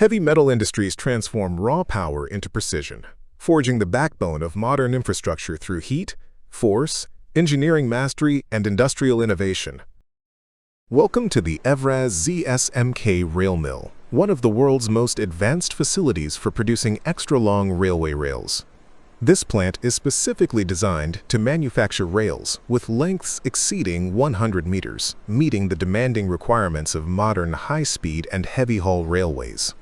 Heavy metal industries transform raw power into precision, forging the backbone of modern infrastructure through heat, force, engineering mastery, and industrial innovation. Welcome to the EVRAZ ZSMK rail mill, one of the world's most advanced facilities for producing extra-long railway rails. This plant is specifically designed to manufacture rails with lengths exceeding 100 meters, meeting the demanding requirements of modern high-speed and heavy-haul railways.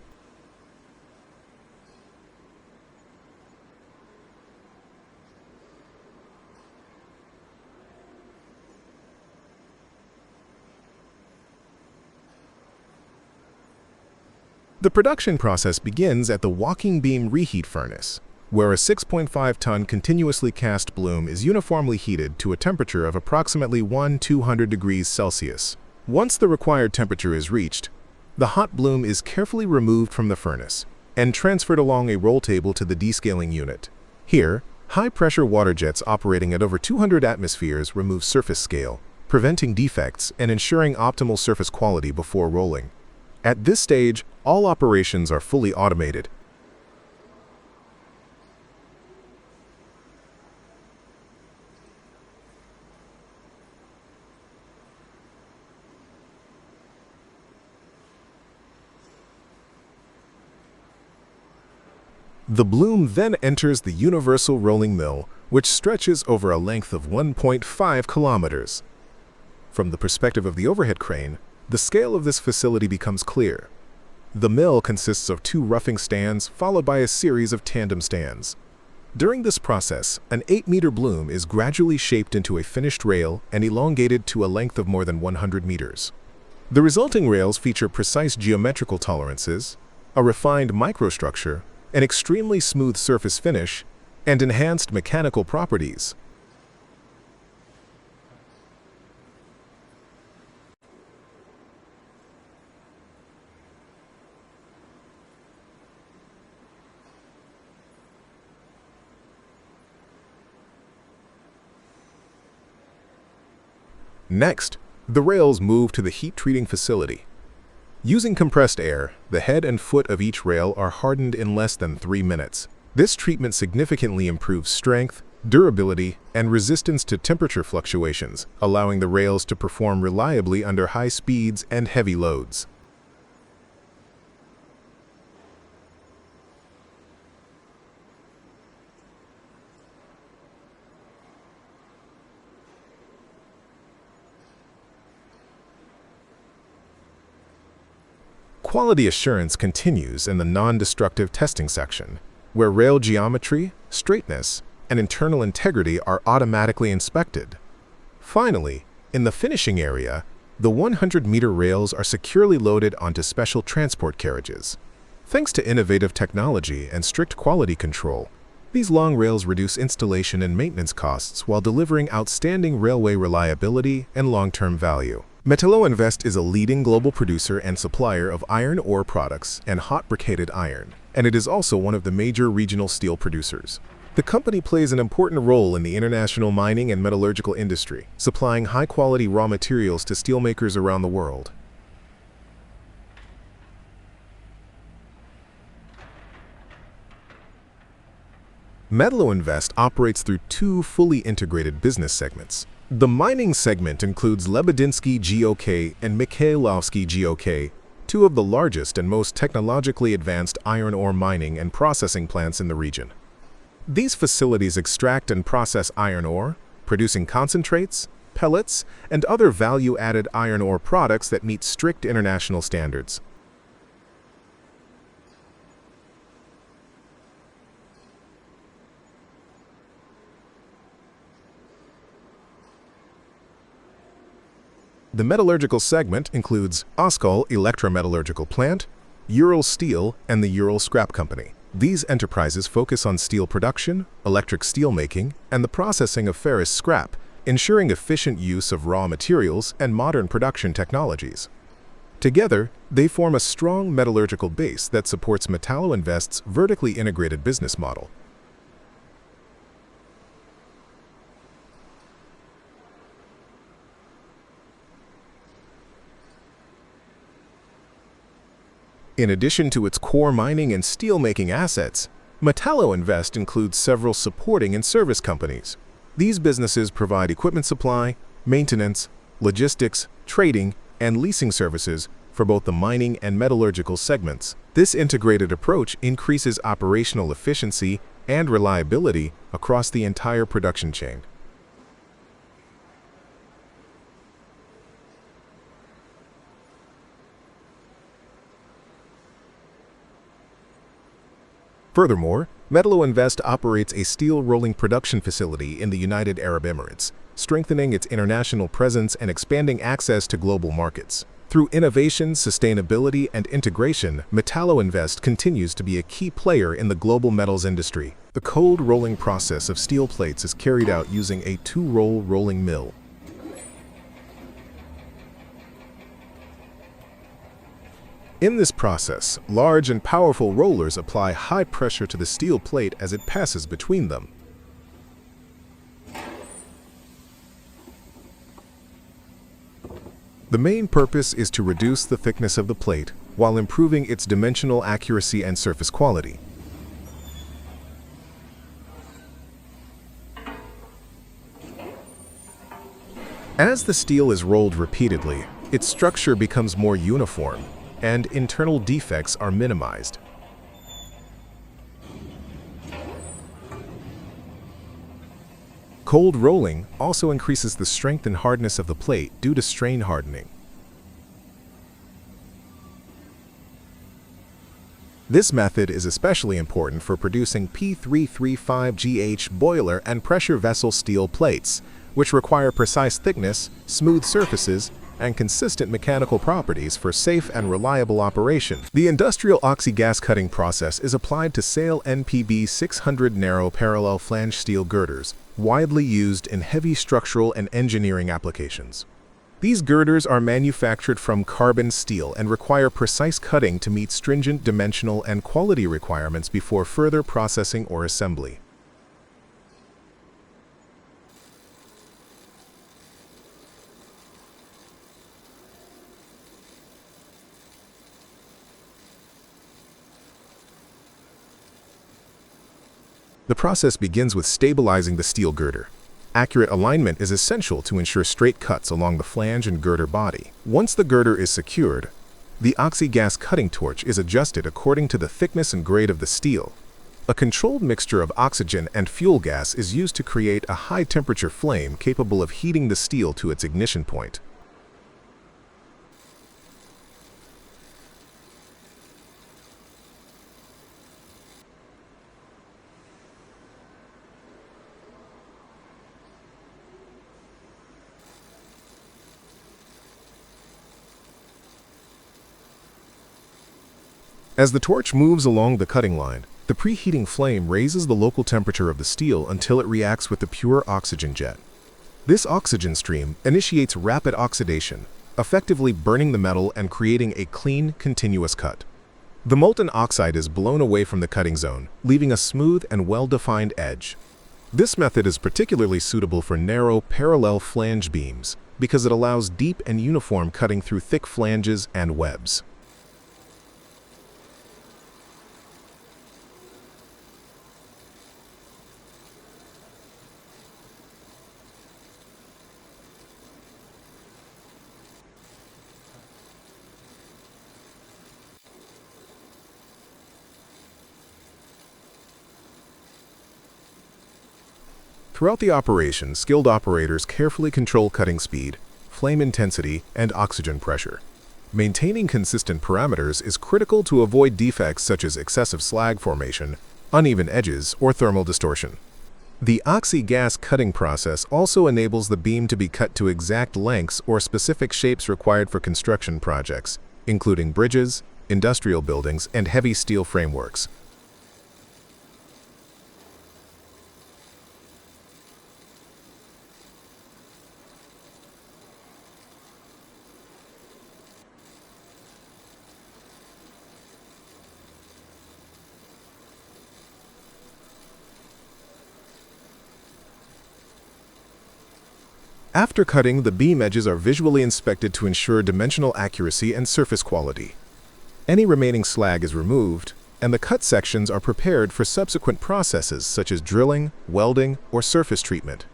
The production process begins at the walking beam reheat furnace, where a 6.5-ton continuously cast bloom is uniformly heated to a temperature of approximately 200 degrees Celsius. Once the required temperature is reached, the hot bloom is carefully removed from the furnace and transferred along a roll table to the descaling unit. Here, high-pressure water jets operating at over 200 atmospheres remove surface scale, preventing defects and ensuring optimal surface quality before rolling. At this stage, all operations are fully automated. The bloom then enters the universal rolling mill, which stretches over a length of 1.5 kilometers. From the perspective of the overhead crane, the scale of this facility becomes clear. The mill consists of 2 roughing stands followed by a series of tandem stands. During this process, an 8-meter bloom is gradually shaped into a finished rail and elongated to a length of more than 100 meters. The resulting rails feature precise geometrical tolerances, a refined microstructure, an extremely smooth surface finish, and enhanced mechanical properties. Next, the rails move to the heat treating facility. Using compressed air, the head and foot of each rail are hardened in less than 3 minutes. This treatment significantly improves strength, durability, and resistance to temperature fluctuations, allowing the rails to perform reliably under high speeds and heavy loads. Quality assurance continues in the non-destructive testing section, where rail geometry, straightness, and internal integrity are automatically inspected. Finally, in the finishing area, the 100-meter rails are securely loaded onto special transport carriages. Thanks to innovative technology and strict quality control, these long rails reduce installation and maintenance costs while delivering outstanding railway reliability and long-term value. Metalloinvest is a leading global producer and supplier of iron ore products and hot briquetted iron, and it is also one of the major regional steel producers. The company plays an important role in the international mining and metallurgical industry, supplying high-quality raw materials to steelmakers around the world. Metalloinvest operates through 2 fully integrated business segments. The mining segment includes Lebedynsky GOK and Mikhailovsky GOK, 2 of the largest and most technologically advanced iron ore mining and processing plants in the region. These facilities extract and process iron ore, producing concentrates, pellets, and other value-added iron ore products that meet strict international standards. The metallurgical segment includes Oskol Electrometallurgical Plant, Ural Steel, and the Ural Scrap Company. These enterprises focus on steel production, electric steelmaking, and the processing of ferrous scrap, ensuring efficient use of raw materials and modern production technologies. Together, they form a strong metallurgical base that supports Metalloinvest's vertically integrated business model. In addition to its core mining and steelmaking assets, Metalloinvest includes several supporting and service companies. These businesses provide equipment supply, maintenance, logistics, trading, and leasing services for both the mining and metallurgical segments. This integrated approach increases operational efficiency and reliability across the entire production chain. Furthermore, Metalloinvest operates a steel rolling production facility in the United Arab Emirates, strengthening its international presence and expanding access to global markets. Through innovation, sustainability, and integration, Metalloinvest continues to be a key player in the global metals industry. The cold rolling process of steel plates is carried out using a two-roll rolling mill. In this process, large and powerful rollers apply high pressure to the steel plate as it passes between them. The main purpose is to reduce the thickness of the plate while improving its dimensional accuracy and surface quality. As the steel is rolled repeatedly, its structure becomes more uniform, and internal defects are minimized. Cold rolling also increases the strength and hardness of the plate due to strain hardening. This method is especially important for producing P335GH boiler and pressure vessel steel plates, which require precise thickness, smooth surfaces, and consistent mechanical properties for safe and reliable operation. The industrial oxy-gas cutting process is applied to SAIL NPB 600 narrow parallel flange steel girders, widely used in heavy structural and engineering applications. These girders are manufactured from carbon steel and require precise cutting to meet stringent dimensional and quality requirements before further processing or assembly. The process begins with stabilizing the steel girder. Accurate alignment is essential to ensure straight cuts along the flange and girder body. Once the girder is secured, the oxy-gas cutting torch is adjusted according to the thickness and grade of the steel. A controlled mixture of oxygen and fuel gas is used to create a high-temperature flame capable of heating the steel to its ignition point. As the torch moves along the cutting line, the preheating flame raises the local temperature of the steel until it reacts with the pure oxygen jet. This oxygen stream initiates rapid oxidation, effectively burning the metal and creating a clean, continuous cut. The molten oxide is blown away from the cutting zone, leaving a smooth and well-defined edge. This method is particularly suitable for narrow, parallel flange beams because it allows deep and uniform cutting through thick flanges and webs. Throughout the operation, skilled operators carefully control cutting speed, flame intensity, and oxygen pressure. Maintaining consistent parameters is critical to avoid defects such as excessive slag formation, uneven edges, or thermal distortion. The oxy-gas cutting process also enables the beam to be cut to exact lengths or specific shapes required for construction projects, including bridges, industrial buildings, and heavy steel frameworks. After cutting, the beam edges are visually inspected to ensure dimensional accuracy and surface quality. Any remaining slag is removed, and the cut sections are prepared for subsequent processes such as drilling, welding, or surface treatment.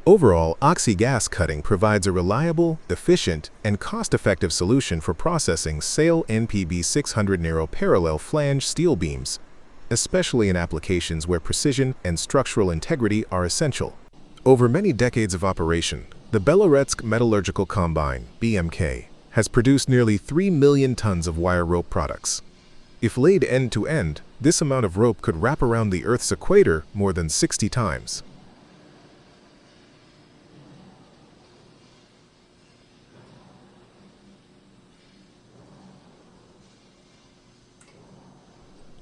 Overall, Oxy-gas cutting provides a reliable, efficient, and cost-effective solution for processing SAIL NPB 600 narrow parallel flange steel beams, especially in applications where precision and structural integrity are essential. Over many decades of operation, the Beloretsk Metallurgical Combine, BMK, has produced nearly 3 million tons of wire rope products. If laid end to end, this amount of rope could wrap around the Earth's equator more than 60 times.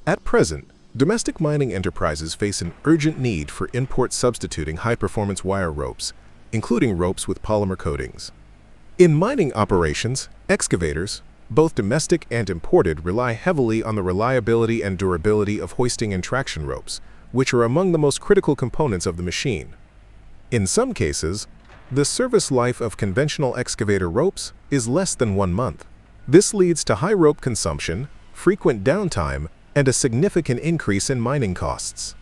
At present, domestic mining enterprises face an urgent need for import substituting high-performance wire ropes, including ropes with polymer coatings. In mining operations, excavators, both domestic and imported, rely heavily on the reliability and durability of hoisting and traction ropes, which are among the most critical components of the machine. In some cases, the service life of conventional excavator ropes is less than 1 month. This leads to high rope consumption, frequent downtime, and a significant increase in mining costs.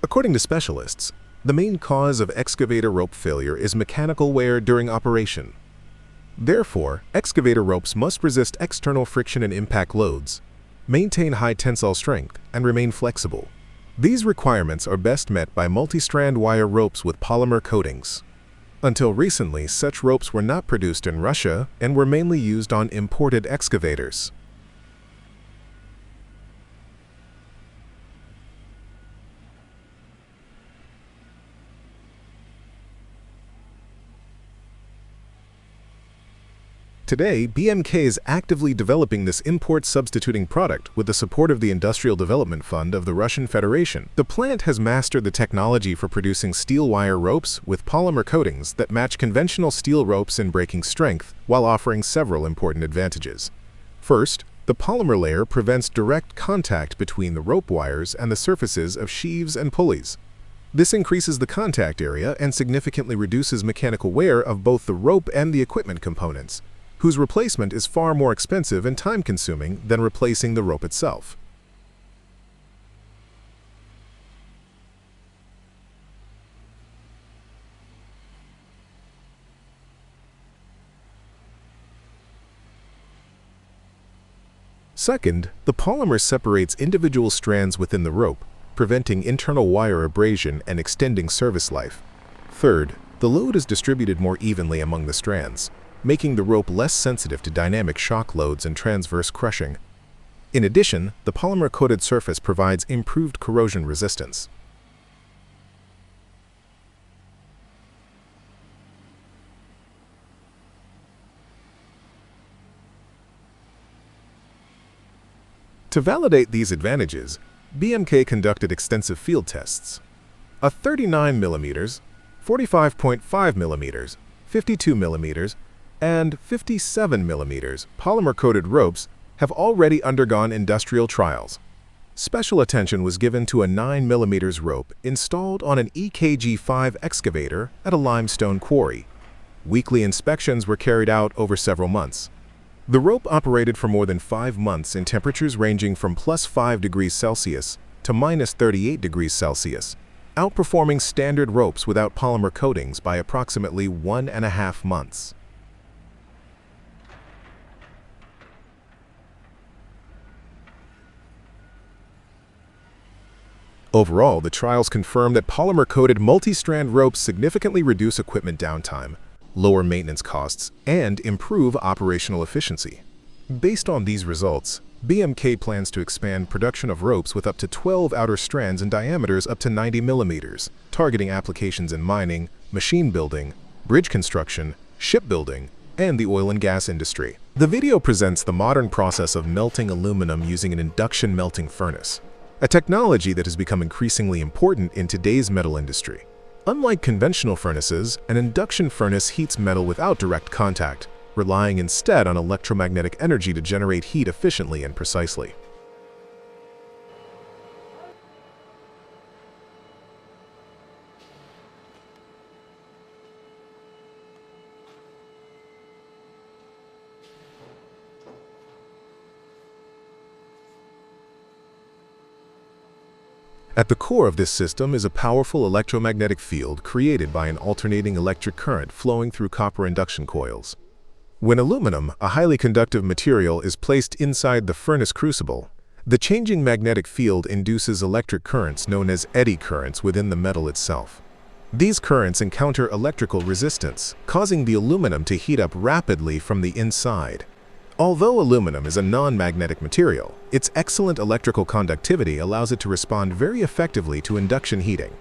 According to specialists, the main cause of excavator rope failure is mechanical wear during operation. Therefore, excavator ropes must resist external friction and impact loads, maintain high tensile strength, and remain flexible. These requirements are best met by multi-strand wire ropes with polymer coatings. Until recently, such ropes were not produced in Russia and were mainly used on imported excavators. Today, BMK is actively developing this import substituting product with the support of the Industrial Development Fund of the Russian Federation. The plant has mastered the technology for producing steel wire ropes with polymer coatings that match conventional steel ropes in breaking strength while offering several important advantages. First, the polymer layer prevents direct contact between the rope wires and the surfaces of sheaves and pulleys. This increases the contact area and significantly reduces mechanical wear of both the rope and the equipment components, whose replacement is far more expensive and time-consuming than replacing the rope itself. Second, the polymer separates individual strands within the rope, preventing internal wire abrasion and extending service life. Third, the load is distributed more evenly among the strands, making the rope less sensitive to dynamic shock loads and transverse crushing. In addition, the polymer-coated surface provides improved corrosion resistance. To validate these advantages, BMK conducted extensive field tests. A 39 mm, 45.5 mm, 52 mm, and 57 mm polymer-coated ropes have already undergone industrial trials. Special attention was given to a 9 mm rope installed on an EKG-5 excavator at a limestone quarry. Weekly inspections were carried out over several months. The rope operated for more than 5 months in temperatures ranging from +5 degrees Celsius to -38 degrees Celsius, outperforming standard ropes without polymer coatings by approximately 1.5 months. Overall, the trials confirm that polymer-coated multi-strand ropes significantly reduce equipment downtime, lower maintenance costs, and improve operational efficiency. Based on these results, BMK plans to expand production of ropes with up to 12 outer strands in diameters up to 90 mm, targeting applications in mining, machine building, bridge construction, shipbuilding, and the oil and gas industry. The video presents the modern process of melting aluminum using an induction melting furnace, a technology that has become increasingly important in today's metal industry. Unlike conventional furnaces, an induction furnace heats metal without direct contact, relying instead on electromagnetic energy to generate heat efficiently and precisely. At the core of this system is a powerful electromagnetic field created by an alternating electric current flowing through copper induction coils. When aluminum, a highly conductive material, is placed inside the furnace crucible, the changing magnetic field induces electric currents known as eddy currents within the metal itself. These currents encounter electrical resistance, causing the aluminum to heat up rapidly from the inside. Although aluminum is a non-magnetic material, its excellent electrical conductivity allows it to respond very effectively to induction heating.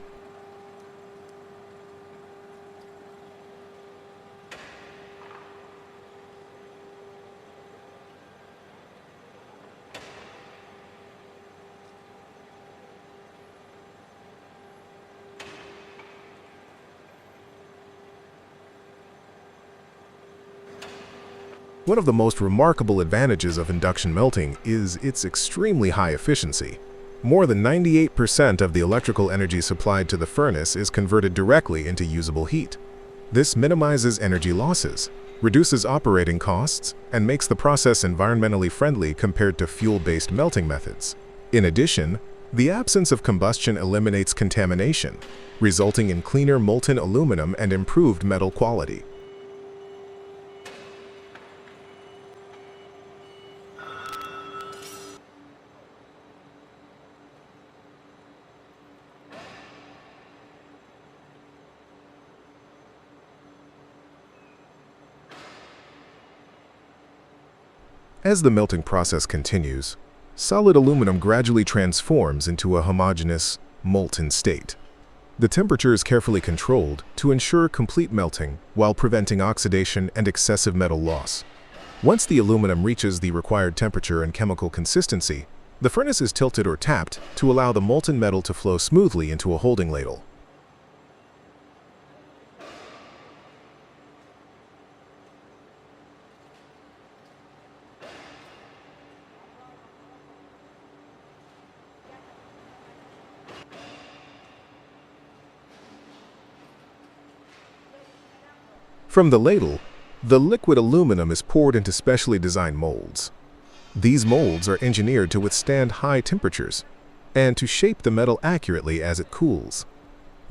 One of the most remarkable advantages of induction melting is its extremely high efficiency. More than 98% of the electrical energy supplied to the furnace is converted directly into usable heat. This minimizes energy losses, reduces operating costs, and makes the process environmentally friendly compared to fuel-based melting methods. In addition, the absence of combustion eliminates contamination, resulting in cleaner molten aluminum and improved metal quality. As the melting process continues, solid aluminum gradually transforms into a homogeneous, molten state. The temperature is carefully controlled to ensure complete melting while preventing oxidation and excessive metal loss. Once the aluminum reaches the required temperature and chemical consistency, the furnace is tilted or tapped to allow the molten metal to flow smoothly into a holding ladle. From the ladle, the liquid aluminum is poured into specially designed molds. These molds are engineered to withstand high temperatures and to shape the metal accurately as it cools.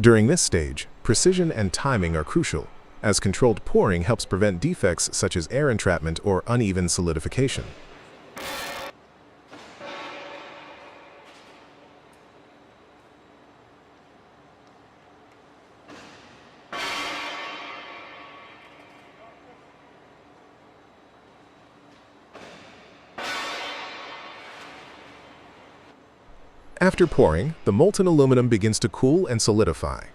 During this stage, precision and timing are crucial, as controlled pouring helps prevent defects such as air entrapment or uneven solidification. After pouring, the molten aluminum begins to cool and solidify.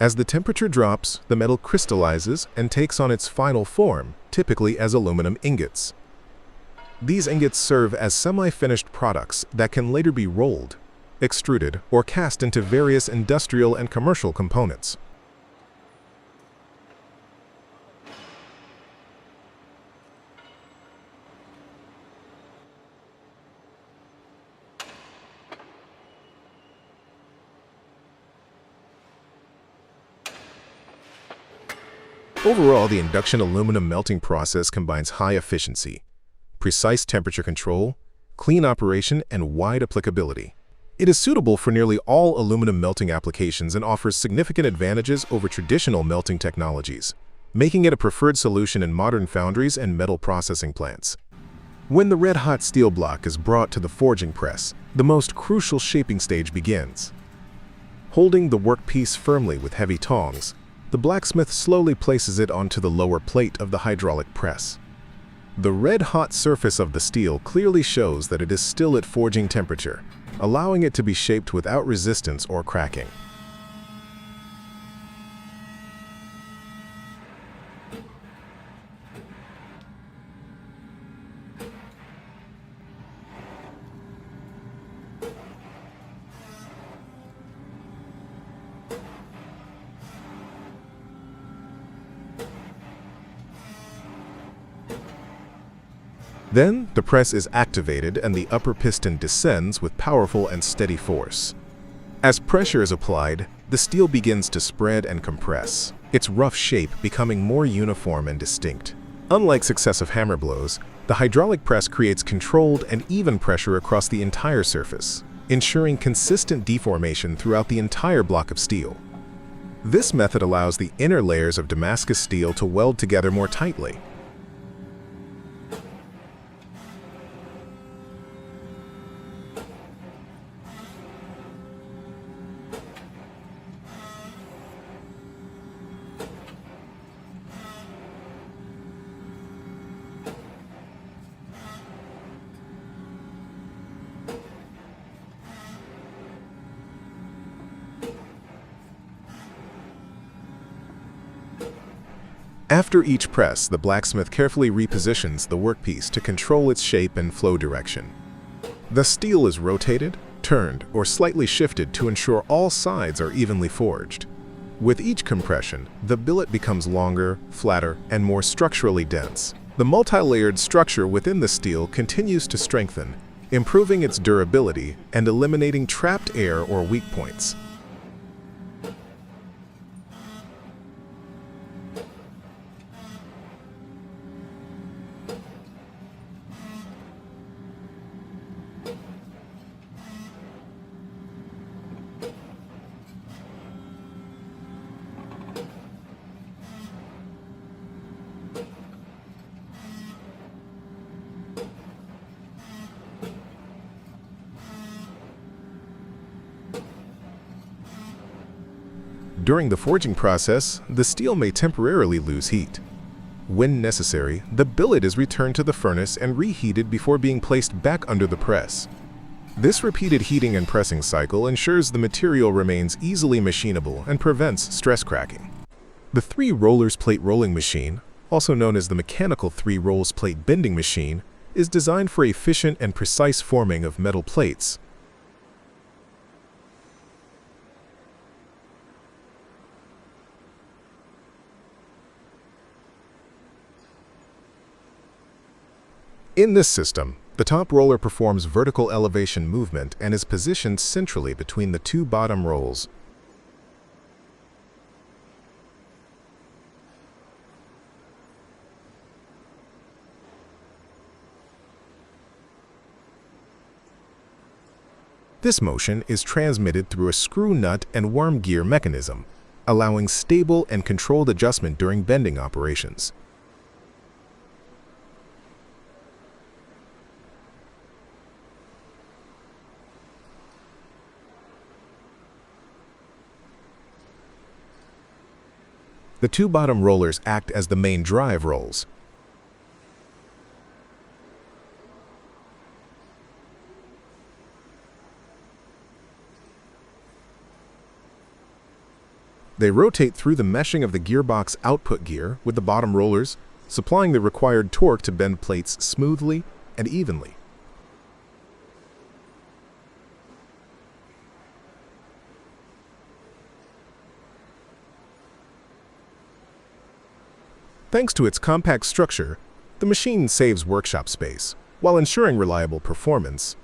As the temperature drops, the metal crystallizes and takes on its final form, typically as aluminum ingots. These ingots serve as semi-finished products that can later be rolled, extruded, or cast into various industrial and commercial components. Overall, the induction aluminum melting process combines high efficiency, precise temperature control, clean operation, and wide applicability. It is suitable for nearly all aluminum melting applications and offers significant advantages over traditional melting technologies, making it a preferred solution in modern foundries and metal processing plants. When the red-hot steel block is brought to the forging press, the most crucial shaping stage begins. Holding the workpiece firmly with heavy tongs, the blacksmith slowly places it onto the lower plate of the hydraulic press. The red-hot surface of the steel clearly shows that it is still at forging temperature, allowing it to be shaped without resistance or cracking. Then, the press is activated and the upper piston descends with powerful and steady force. As pressure is applied, the steel begins to spread and compress, its rough shape becoming more uniform and distinct. Unlike successive hammer blows, the hydraulic press creates controlled and even pressure across the entire surface. ensuring consistent deformation throughout the entire block of steel. This method allows the inner layers of Damascus steel to weld together more tightly. After each press, the blacksmith carefully repositions the workpiece to control its shape and flow direction. The steel is rotated, turned, or slightly shifted to ensure all sides are evenly forged. With each compression, the billet becomes longer, flatter, and more structurally dense. The multi-layered structure within the steel continues to strengthen, improving its durability and eliminating trapped air or weak points. During the forging process, the steel may temporarily lose heat. When necessary, the billet is returned to the furnace and reheated before being placed back under the press. This repeated heating and pressing cycle ensures the material remains easily machinable and prevents stress cracking. The 3 rollers plate rolling machine, also known as the mechanical 3 rolls plate bending machine, is designed for efficient and precise forming of metal plates. In this system, the top roller performs vertical elevation movement and is positioned centrally between the 2 bottom rolls. This motion is transmitted through a screw nut and worm gear mechanism, allowing stable and controlled adjustment during bending operations. The 2 bottom rollers act as the main drive rolls. They rotate through the meshing of the gearbox output gear with the bottom rollers, supplying the required torque to bend plates smoothly and evenly. Thanks to its compact structure, the machine saves workshop space, while ensuring reliable performance.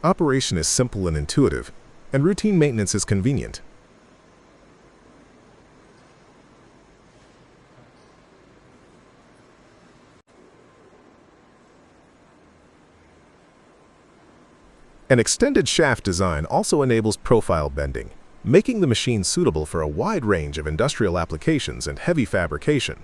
Operation is simple and intuitive, and routine maintenance is convenient. An extended shaft design also enables profile bending, making the machine suitable for a wide range of industrial applications and heavy fabrication.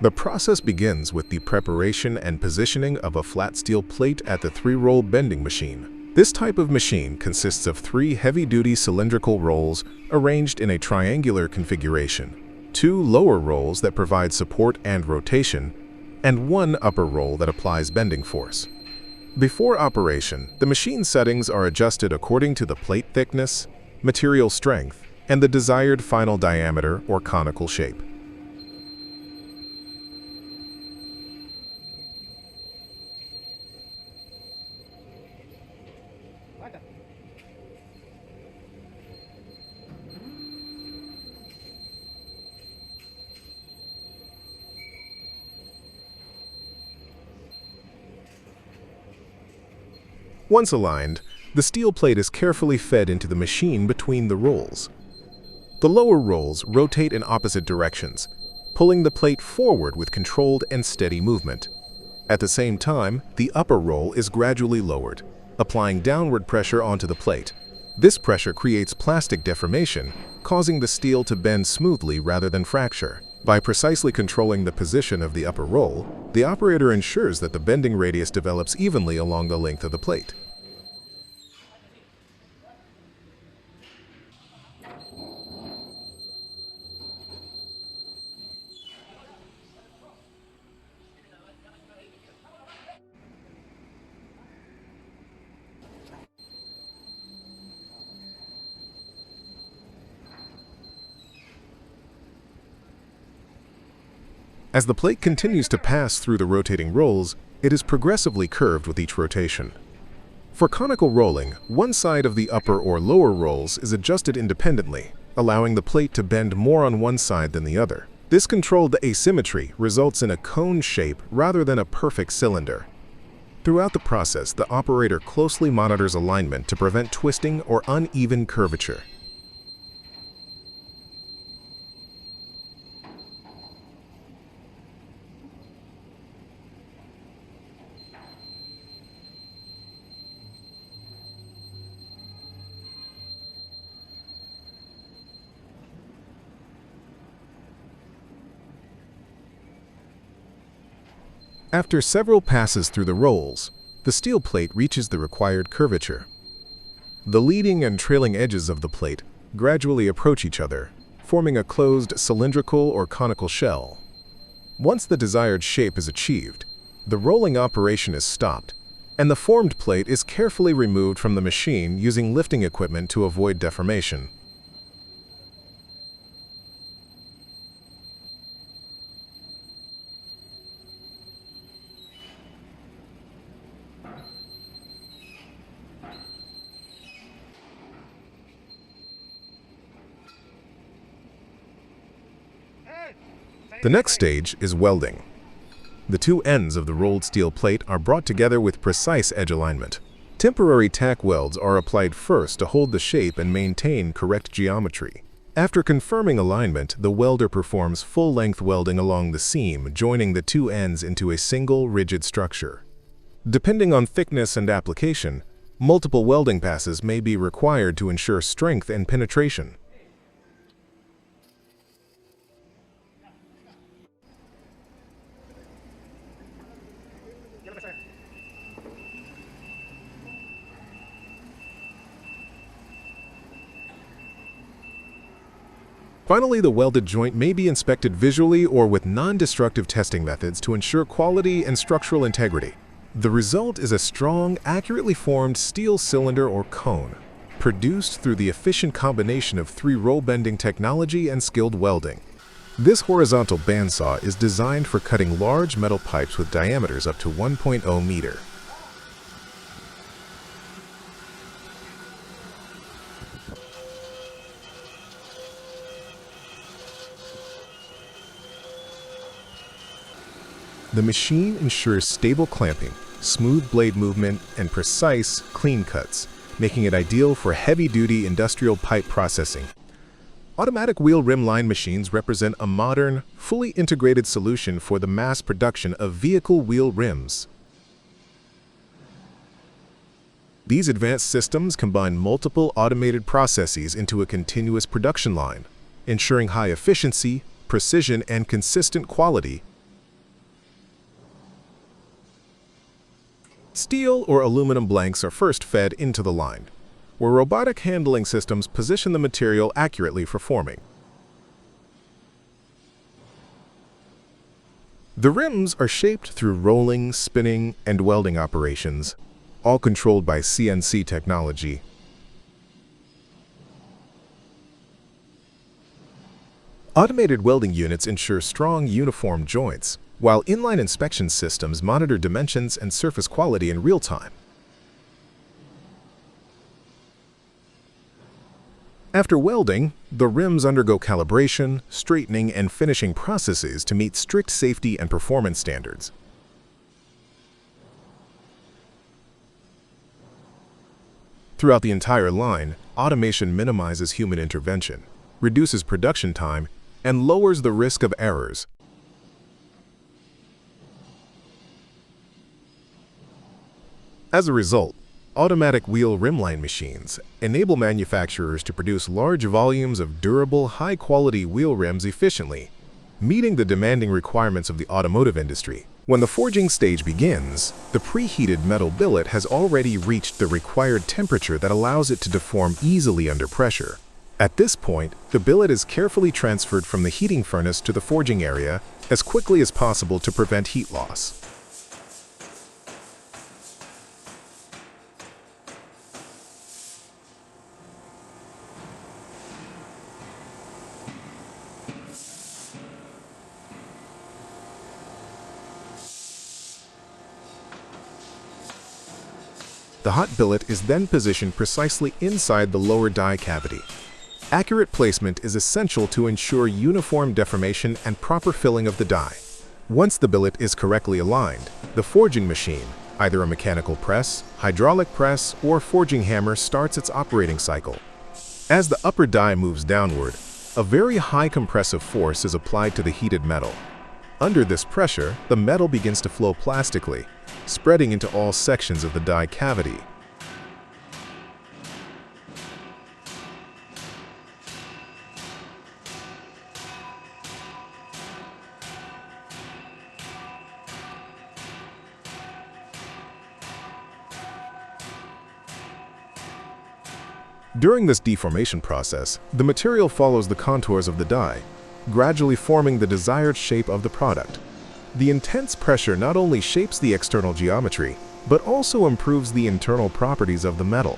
The process begins with the preparation and positioning of a flat steel plate at the 3-roll bending machine. This type of machine consists of 3 heavy-duty cylindrical rolls arranged in a triangular configuration, 2 lower rolls that provide support and rotation, and 1 upper roll that applies bending force. Before operation, the machine settings are adjusted according to the plate thickness, material strength, and the desired final diameter or conical shape. Once aligned, the steel plate is carefully fed into the machine between the rolls. The lower rolls rotate in opposite directions, pulling the plate forward with controlled and steady movement. At the same time, the upper roll is gradually lowered, applying downward pressure onto the plate. This pressure creates plastic deformation, causing the steel to bend smoothly rather than fracture. By precisely controlling the position of the upper roll, the operator ensures that the bending radius develops evenly along the length of the plate. As the plate continues to pass through the rotating rolls, it is progressively curved with each rotation. For conical rolling, one side of the upper or lower rolls is adjusted independently, allowing the plate to bend more on one side than the other. This controlled asymmetry results in a cone shape rather than a perfect cylinder. Throughout the process, the operator closely monitors alignment to prevent twisting or uneven curvature. After several passes through the rolls, the steel plate reaches the required curvature. The leading and trailing edges of the plate gradually approach each other, forming a closed cylindrical or conical shell. Once the desired shape is achieved, the rolling operation is stopped, and the formed plate is carefully removed from the machine using lifting equipment to avoid deformation. The next stage is welding. The two ends of the rolled steel plate are brought together with precise edge alignment. Temporary tack welds are applied first to hold the shape and maintain correct geometry. After confirming alignment, the welder performs full-length welding along the seam, joining the two ends into a single rigid structure. Depending on thickness and application, multiple welding passes may be required to ensure strength and penetration. Finally, the welded joint may be inspected visually or with non-destructive testing methods to ensure quality and structural integrity. The result is a strong, accurately formed steel cylinder or cone, produced through the efficient combination of 3-roll bending technology and skilled welding. This horizontal bandsaw is designed for cutting large metal pipes with diameters up to 1.0 meter. The machine ensures stable clamping, smooth blade movement, and precise, clean cuts, making it ideal for heavy-duty industrial pipe processing. Automatic wheel rim line machines represent a modern, fully integrated solution for the mass production of vehicle wheel rims. These advanced systems combine multiple automated processes into a continuous production line, ensuring high efficiency, precision, and consistent quality. Steel or aluminum blanks are first fed into the line, where robotic handling systems position the material accurately for forming. The rims are shaped through rolling, spinning, and welding operations, all controlled by CNC technology. Automated welding units ensure strong, uniform joints, while inline inspection systems monitor dimensions and surface quality in real time. After welding, the rims undergo calibration, straightening, and finishing processes to meet strict safety and performance standards. Throughout the entire line, automation minimizes human intervention, reduces production time, and lowers the risk of errors. As a result, automatic wheel rimline machines enable manufacturers to produce large volumes of durable, high-quality wheel rims efficiently, meeting the demanding requirements of the automotive industry. When the forging stage begins, the preheated metal billet has already reached the required temperature that allows it to deform easily under pressure. At this point, the billet is carefully transferred from the heating furnace to the forging area as quickly as possible to prevent heat loss. The hot billet is then positioned precisely inside the lower die cavity. Accurate placement is essential to ensure uniform deformation and proper filling of the die. Once the billet is correctly aligned, the forging machine, either a mechanical press, hydraulic press, or forging hammer, starts its operating cycle. As the upper die moves downward, a very high compressive force is applied to the heated metal. Under this pressure, the metal begins to flow plastically, spreading into all sections of the die cavity. During this deformation process, the material follows the contours of the die, gradually forming the desired shape of the product. The intense pressure not only shapes the external geometry, but also improves the internal properties of the metal.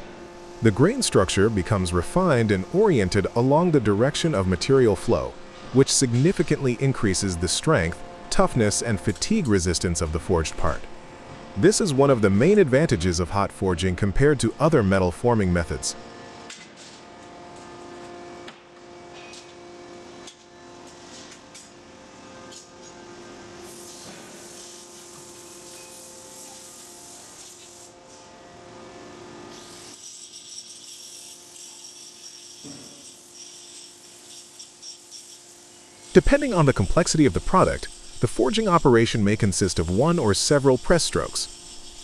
The grain structure becomes refined and oriented along the direction of material flow, which significantly increases the strength, toughness, and fatigue resistance of the forged part. This is one of the main advantages of hot forging compared to other metal forming methods. Depending on the complexity of the product, the forging operation may consist of one or several press strokes.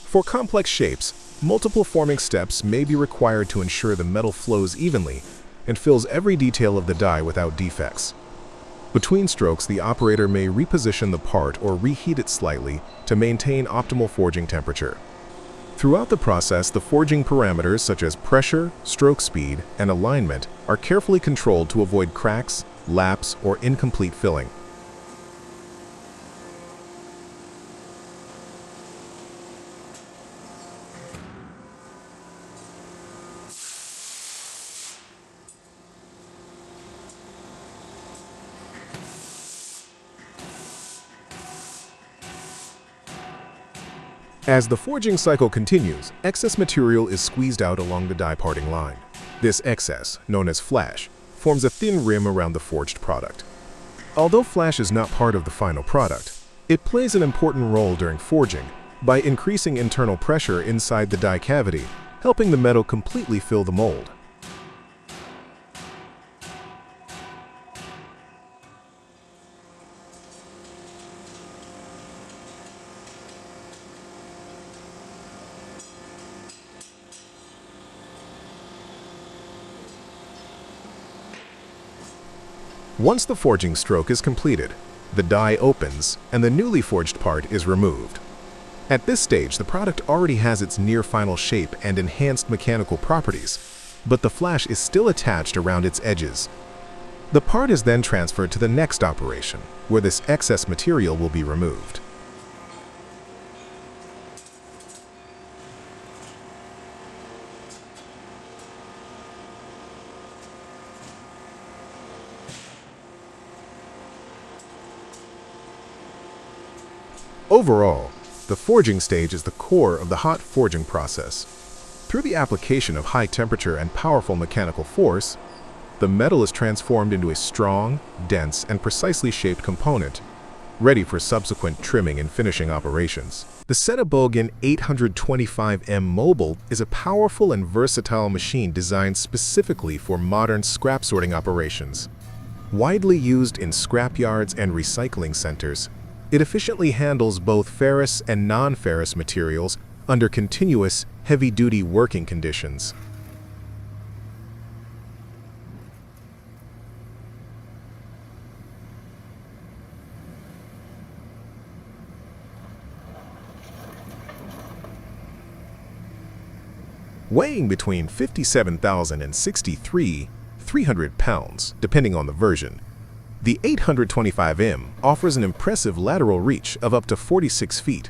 For complex shapes, multiple forming steps may be required to ensure the metal flows evenly and fills every detail of the die without defects. Between strokes, the operator may reposition the part or reheat it slightly to maintain optimal forging temperature. Throughout the process, the forging parameters such as pressure, stroke speed, and alignment are carefully controlled to avoid cracks, lapse, or incomplete filling. As the forging cycle continues, excess material is squeezed out along the die parting line. This excess, known as flash, forms a thin rim around the forged product. Although flash is not part of the final product, it plays an important role during forging by increasing internal pressure inside the die cavity, helping the metal completely fill the mold. Once the forging stroke is completed, the die opens and the newly forged part is removed. At this stage, the product already has its near-final shape and enhanced mechanical properties, but the flash is still attached around its edges. The part is then transferred to the next operation, where this excess material will be removed. Overall, the forging stage is the core of the hot forging process. Through the application of high temperature and powerful mechanical force, the metal is transformed into a strong, dense, and precisely shaped component, ready for subsequent trimming and finishing operations. The Cenobogan 825M Mobile is a powerful and versatile machine designed specifically for modern scrap sorting operations. Widely used in scrapyards and recycling centers, it efficiently handles both ferrous and non-ferrous materials under continuous, heavy-duty working conditions. Weighing between 57,000 and 63,300 pounds, depending on the version, the 825M offers an impressive lateral reach of up to 46 feet,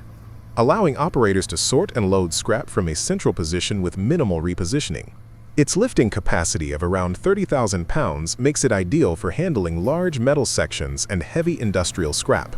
allowing operators to sort and load scrap from a central position with minimal repositioning. Its lifting capacity of around 30,000 pounds makes it ideal for handling large metal sections and heavy industrial scrap.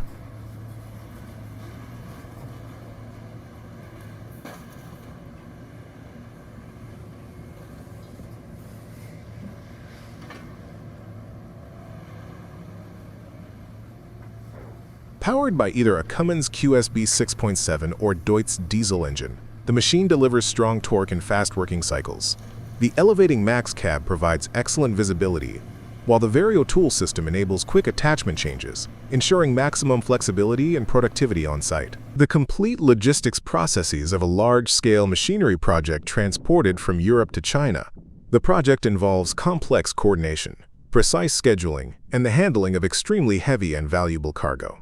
Powered by either a Cummins QSB 6.7 or Deutz diesel engine, the machine delivers strong torque and fast working cycles. The elevating max cab provides excellent visibility, while the Vario tool system enables quick attachment changes, ensuring maximum flexibility and productivity on site. The complete logistics processes of a large-scale machinery project transported from Europe to China. The project involves complex coordination, precise scheduling, and the handling of extremely heavy and valuable cargo.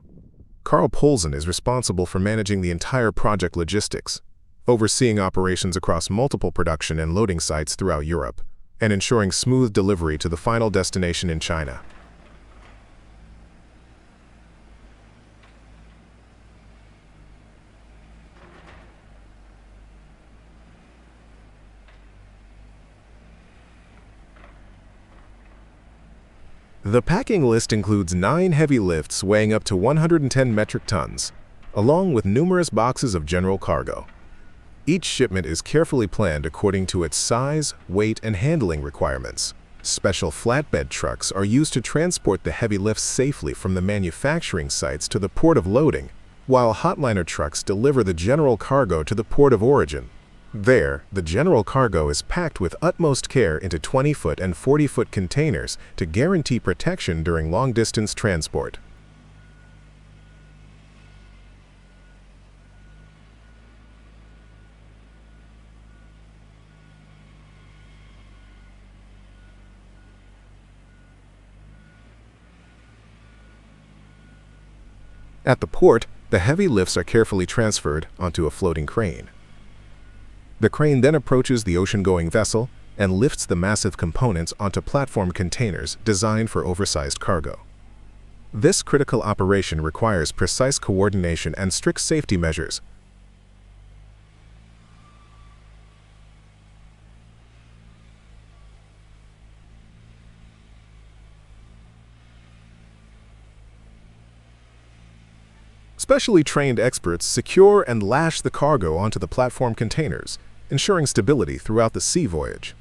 Carl Poulsen is responsible for managing the entire project logistics, overseeing operations across multiple production and loading sites throughout Europe, and ensuring smooth delivery to the final destination in China. The packing list includes 9 heavy lifts weighing up to 110 metric tons, along with numerous boxes of general cargo. Each shipment is carefully planned according to its size, weight, and handling requirements. Special flatbed trucks are used to transport the heavy lifts safely from the manufacturing sites to the port of loading, while hotliner trucks deliver the general cargo to the port of origin. There, the general cargo is packed with utmost care into 20-foot and 40-foot containers to guarantee protection during long-distance transport. At the port, the heavy lifts are carefully transferred onto a floating crane. The crane then approaches the ocean-going vessel and lifts the massive components onto platform containers designed for oversized cargo. This critical operation requires precise coordination and strict safety measures. Specially trained experts secure and lash the cargo onto the platform containers, ensuring stability throughout the sea voyage.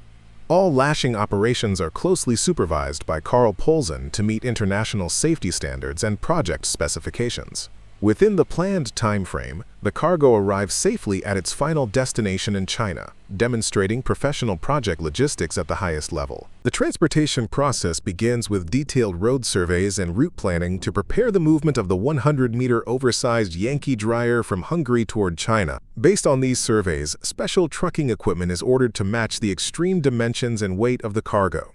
All lashing operations are closely supervised by Carl Poulsen to meet international safety standards and project specifications. Within the planned time frame, the cargo arrives safely at its final destination in China, demonstrating professional project logistics at the highest level. The transportation process begins with detailed road surveys and route planning to prepare the movement of the 100-meter oversized Yankee dryer from Hungary toward China. Based on these surveys, special trucking equipment is ordered to match the extreme dimensions and weight of the cargo.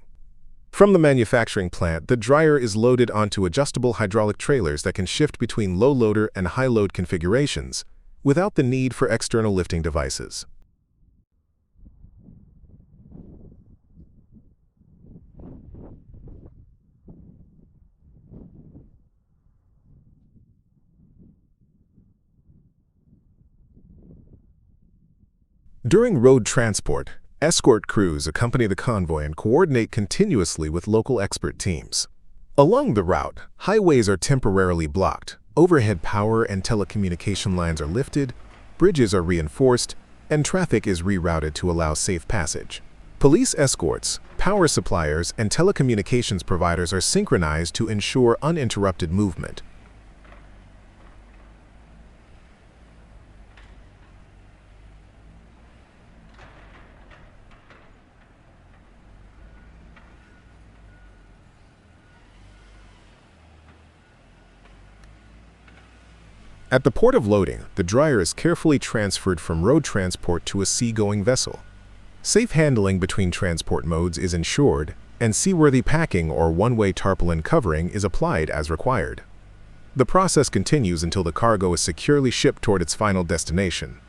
From the manufacturing plant, the dryer is loaded onto adjustable hydraulic trailers that can shift between low loader and high load configurations without the need for external lifting devices. During road transport, escort crews accompany the convoy and coordinate continuously with local expert teams. Along the route, highways are temporarily blocked, overhead power and telecommunication lines are lifted, bridges are reinforced, and traffic is rerouted to allow safe passage. Police escorts, power suppliers, and telecommunications providers are synchronized to ensure uninterrupted movement. At the port of loading, the dryer is carefully transferred from road transport to a sea-going vessel. Safe handling between transport modes is ensured, and seaworthy packing or one-way tarpaulin covering is applied as required. The process continues until the cargo is securely shipped toward its final destination.